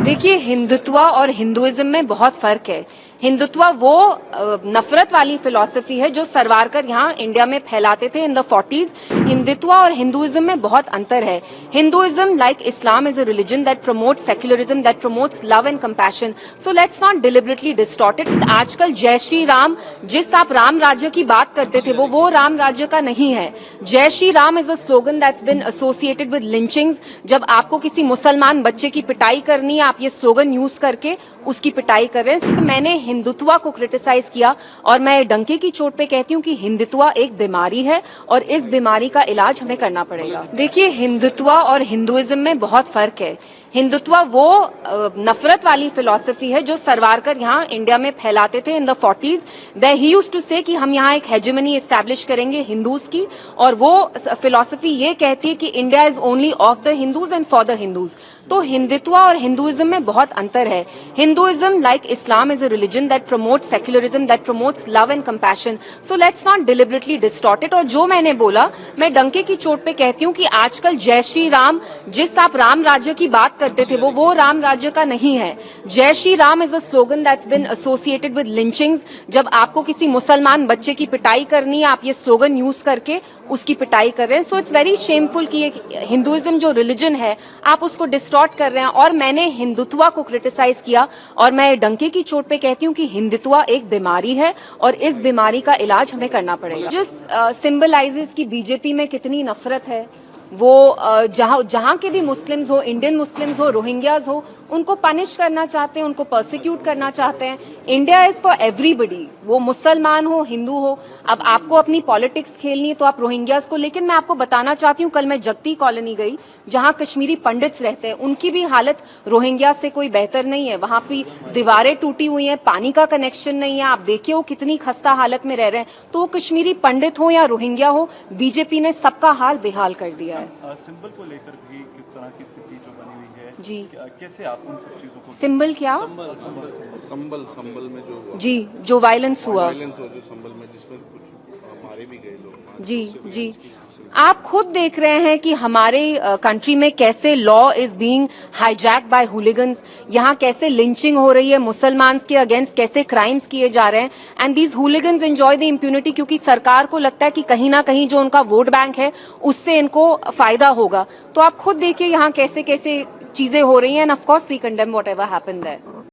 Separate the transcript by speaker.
Speaker 1: देखिए, हिंदुत्व और हिंदुइज्म में बहुत फर्क है। हिंदुत्व वो नफरत वाली फिलॉसफी है जो सरवारकर यहाँ इंडिया में फैलाते थे इन द 40s। हिंदुत्व और हिंदुइज्म में बहुत अंतर है। Hinduism, like Islam, is a religion that promotes secularism, that promotes love and compassion. So let's not deliberately distort it. आजकल जय श्री राम, जिस आप राम राज्य की बात करते थे, वो राम राज्य का नहीं है। जय Shri Ram is a slogan that's bin associated with lynchings. जब आपको किसी मुसलमान बच्चे की पिटाई करनी है, आप ये स्लोगन यूज करके उसकी पिटाई कर रहे हैं। मैंने हिंदुत्व को क्रिटिसाइज किया और मैं डंके की चोट पे कहती हूँ कि हिंदुत्व एक बीमारी है और इस बीमारी का इलाज हमें करना पड़ेगा। देखिए, हिंदुत्व और हिंदुइज्म में बहुत फर्क है। हिंदुत्व वो नफरत वाली फिलॉसफी है जो सरवारकर यहाँ इंडिया में फैलाते थे in the 40s। He used to say कि हम यहाँ एक हेजेमनी एस्टैब्लिश करेंगे हिंदूज की, और वो फिलॉसफी ये कहती है कि India is only of the Hindus and for the Hindus. तो हिंदुत्व और हिंदुइज्म में बहुत अंतर है। Hinduism, like Islam, is a religion that promotes secularism, that promotes love and compassion. So let's not deliberately distort it. और जो मैंने बोला, मैं डंके की चोट पे कहती हूँ कि आजकल जय श्री राम, जिस आप राम राज्य की बात करते थे, वो राम राज्य का नहीं है। जय Shri Ram is a slogan that's bin associated with lynchings. जब आपको किसी मुसलमान बच्चे की पिटाई करनी है, आप ये स्लोगन यूज करके उसकी पिटाई कर रहे हैं। सो इट्स वेरी शेमफुल कि हिंदुइज्म जो रिलीजन है, आप उसको डिस्टॉर्ट कर रहे हैं। और मैंने हिंदुत्व को क्रिटिसाइज किया और मैं डंके की चोट पे कहती हूँ कि हिंदुत्व एक बीमारी है और इस बीमारी का इलाज हमें करना पड़ेगा। जिस सिंबलाइजेस की बीजेपी में कितनी नफरत है, वो जहां के भी मुस्लिम्स हो, इंडियन मुस्लिम्स हो, रोहिंग्याज हो, उनको पनिश करना चाहते हैं, उनको परसिक्यूट करना चाहते हैं। इंडिया इज फॉर एवरीबडी, वो मुसलमान हो, हिंदू हो। अब आपको अपनी पॉलिटिक्स खेलनी है तो आप रोहिंग्याज को, लेकिन मैं आपको बताना चाहती हूँ, कल मैं जगती कॉलोनी गई जहां कश्मीरी पंडित्स रहते हैं, उनकी भी हालत रोहिंग्या से कोई बेहतर नहीं है। वहां पे दीवारें टूटी हुई हैं, पानी का कनेक्शन नहीं है। आप देखिए वो कितनी खस्ता हालत में रह रहे हैं। तो वो कश्मीरी पंडित हो या रोहिंग्या हो, बीजेपी ने सबका हाल बेहाल कर दिया है।
Speaker 2: सिंबल को लेकर भी किस तरह की स्थिति जो बनी हुई है
Speaker 1: जी,
Speaker 2: कैसे आप उन सब चीजों को,
Speaker 1: सिंबल क्या,
Speaker 3: संबल में जो हुआ,
Speaker 1: जी, जो वायलेंस हुआ,
Speaker 3: जो संबल में जिसमें कुछ मारे भी गए लोग,
Speaker 1: जी जी, आप खुद देख रहे हैं कि हमारे कंट्री में कैसे law is being hijacked by hooligans. यहाँ कैसे लिंचिंग हो रही है, मुसलमान के अगेंस्ट कैसे क्राइम्स किए जा रहे हैं। And these hooligans enjoy the impunity, क्योंकि सरकार को लगता है कि कहीं ना कहीं जो उनका वोट बैंक है उससे इनको फायदा होगा। तो आप खुद देखिए यहाँ कैसे कैसे चीजें हो रही हैं। And of course we condemn whatever happened there.